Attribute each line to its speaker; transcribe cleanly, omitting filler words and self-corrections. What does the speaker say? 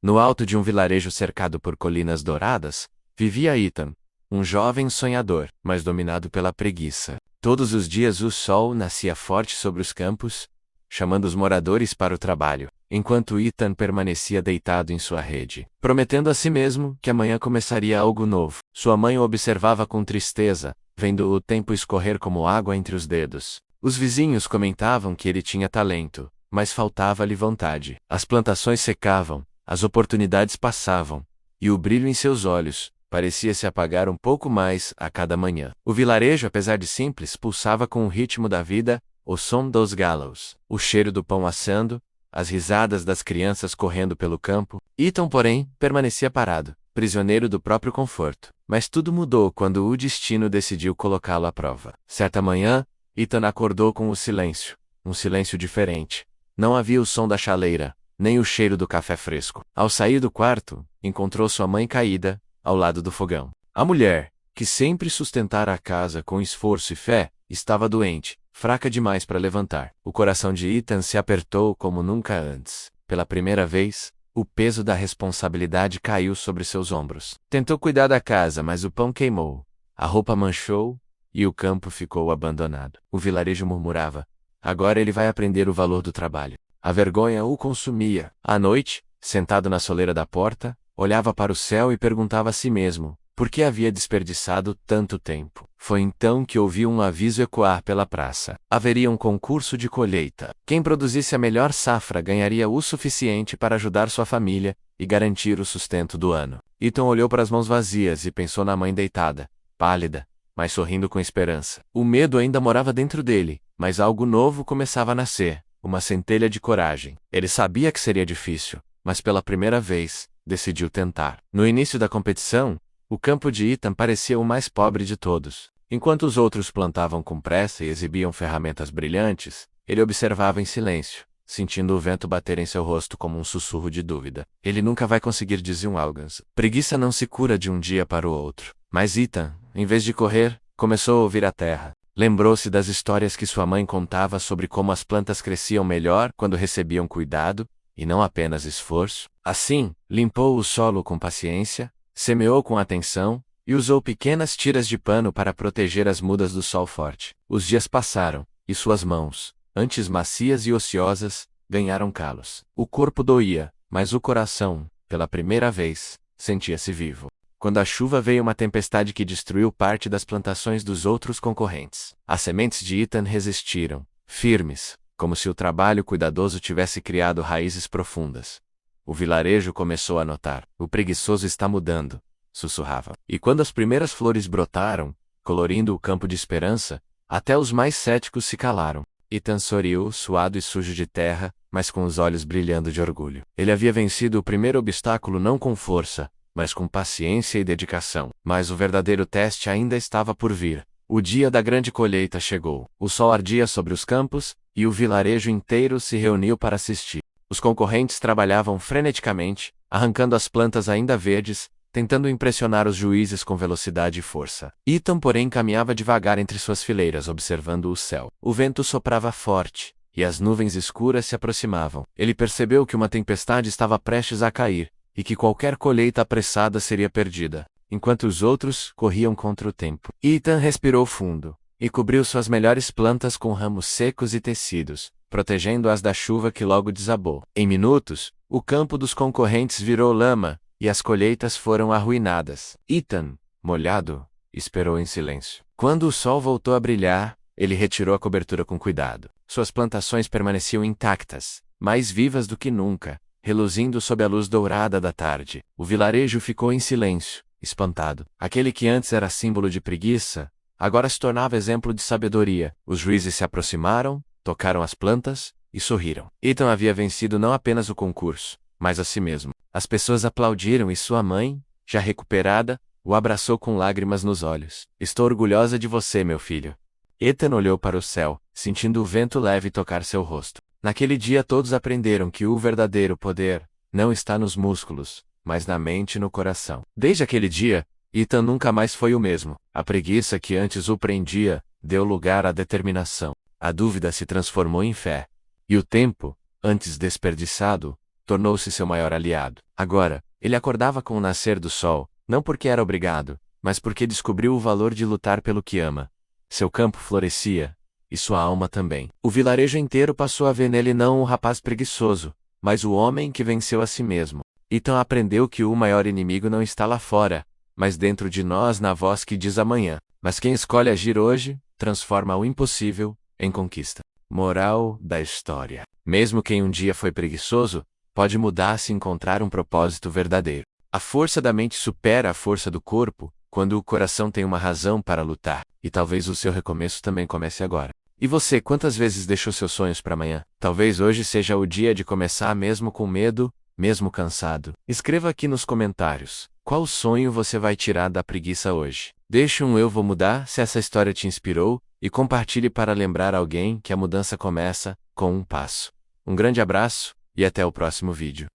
Speaker 1: No alto de um vilarejo cercado por colinas douradas, vivia Ethan, um jovem sonhador, mas dominado pela preguiça. Todos os dias o sol nascia forte sobre os campos, chamando os moradores para o trabalho, enquanto Ethan permanecia deitado em sua rede, prometendo a si mesmo que amanhã começaria algo novo. Sua mãe o observava com tristeza, vendo o tempo escorrer como água entre os dedos. Os vizinhos comentavam que ele tinha talento, mas faltava-lhe vontade. As plantações secavam, as oportunidades passavam, e o brilho em seus olhos parecia se apagar um pouco mais a cada manhã. O vilarejo, apesar de simples, pulsava com o ritmo da vida, o som dos galos, o cheiro do pão assando, as risadas das crianças correndo pelo campo. Ethan, porém, permanecia parado, prisioneiro do próprio conforto. Mas tudo mudou quando o destino decidiu colocá-lo à prova. Certa manhã, Ethan acordou com o silêncio, um silêncio diferente. Não havia o som da chaleira, nem o cheiro do café fresco. Ao sair do quarto, encontrou sua mãe caída, ao lado do fogão. A mulher, que sempre sustentara a casa com esforço e fé, estava doente, fraca demais para levantar. O coração de Ethan se apertou como nunca antes. Pela primeira vez, o peso da responsabilidade caiu sobre seus ombros. Tentou cuidar da casa, mas o pão queimou, a roupa manchou, e o campo ficou abandonado. O vilarejo murmurava: agora ele vai aprender o valor do trabalho. A vergonha o consumia. À noite, sentado na soleira da porta, olhava para o céu e perguntava a si mesmo por que havia desperdiçado tanto tempo. Foi então que ouviu um aviso ecoar pela praça. Haveria um concurso de colheita. Quem produzisse a melhor safra ganharia o suficiente para ajudar sua família e garantir o sustento do ano. Ethan olhou para as mãos vazias e pensou na mãe deitada, pálida, mas sorrindo com esperança. O medo ainda morava dentro dele, mas algo novo começava a nascer, uma centelha de coragem. Ele sabia que seria difícil, mas pela primeira vez, decidiu tentar. No início da competição, o campo de Ethan parecia o mais pobre de todos. Enquanto os outros plantavam com pressa e exibiam ferramentas brilhantes, ele observava em silêncio, sentindo o vento bater em seu rosto como um sussurro de dúvida. Ele nunca vai conseguir, dizia um Algans. Preguiça não se cura de um dia para o outro. Mas Ethan, em vez de correr, começou a ouvir a terra. Lembrou-se das histórias que sua mãe contava sobre como as plantas cresciam melhor quando recebiam cuidado, e não apenas esforço. Assim, limpou o solo com paciência, semeou com atenção, e usou pequenas tiras de pano para proteger as mudas do sol forte. Os dias passaram, e suas mãos, antes macias e ociosas, ganharam calos. O corpo doía, mas o coração, pela primeira vez, sentia-se vivo. Quando a chuva veio, uma tempestade que destruiu parte das plantações dos outros concorrentes. As sementes de Ethan resistiram, firmes, como se o trabalho cuidadoso tivesse criado raízes profundas. O vilarejo começou a notar. O preguiçoso está mudando, sussurrava. E quando as primeiras flores brotaram, colorindo o campo de esperança, até os mais céticos se calaram. Ethan sorriu, suado e sujo de terra, mas com os olhos brilhando de orgulho. Ele havia vencido o primeiro obstáculo não com força, mas com paciência e dedicação. Mas o verdadeiro teste ainda estava por vir. O dia da grande colheita chegou. O sol ardia sobre os campos, e o vilarejo inteiro se reuniu para assistir. Os concorrentes trabalhavam freneticamente, arrancando as plantas ainda verdes, tentando impressionar os juízes com velocidade e força. Ethan, porém, caminhava devagar entre suas fileiras, observando o céu. O vento soprava forte, e as nuvens escuras se aproximavam. Ele percebeu que uma tempestade estava prestes a cair, e que qualquer colheita apressada seria perdida, enquanto os outros corriam contra o tempo. Ethan respirou fundo, e cobriu suas melhores plantas com ramos secos e tecidos, protegendo-as da chuva que logo desabou. Em minutos, o campo dos concorrentes virou lama, e as colheitas foram arruinadas. Ethan, molhado, esperou em silêncio. Quando o sol voltou a brilhar, ele retirou a cobertura com cuidado. Suas plantações permaneciam intactas, mais vivas do que nunca, reluzindo sob a luz dourada da tarde. O vilarejo ficou em silêncio, espantado. Aquele que antes era símbolo de preguiça, agora se tornava exemplo de sabedoria. Os juízes se aproximaram, tocaram as plantas e sorriram. Ethan havia vencido não apenas o concurso, mas a si mesmo. As pessoas aplaudiram e sua mãe, já recuperada, o abraçou com lágrimas nos olhos. Estou orgulhosa de você, meu filho. Ethan olhou para o céu, sentindo o vento leve tocar seu rosto. Naquele dia todos aprenderam que o verdadeiro poder não está nos músculos, mas na mente e no coração. Desde aquele dia, Ethan nunca mais foi o mesmo. A preguiça que antes o prendia, deu lugar à determinação. A dúvida se transformou em fé. E o tempo, antes desperdiçado, tornou-se seu maior aliado. Agora, ele acordava com o nascer do sol, não porque era obrigado, mas porque descobriu o valor de lutar pelo que ama. Seu campo florescia, e sua alma também. O vilarejo inteiro passou a ver nele não o rapaz preguiçoso, mas o homem que venceu a si mesmo. Ethan aprendeu que o maior inimigo não está lá fora, mas dentro de nós, na voz que diz amanhã. Mas quem escolhe agir hoje, transforma o impossível em conquista. Moral da história: mesmo quem um dia foi preguiçoso, pode mudar se encontrar um propósito verdadeiro. A força da mente supera a força do corpo, quando o coração tem uma razão para lutar, e talvez o seu recomeço também comece agora. E você, quantas vezes deixou seus sonhos para amanhã? Talvez hoje seja o dia de começar mesmo com medo, mesmo cansado. Escreva aqui nos comentários: qual sonho você vai tirar da preguiça hoje? Deixe um "eu vou mudar" se essa história te inspirou, e compartilhe para lembrar alguém que a mudança começa com um passo. Um grande abraço, e até o próximo vídeo.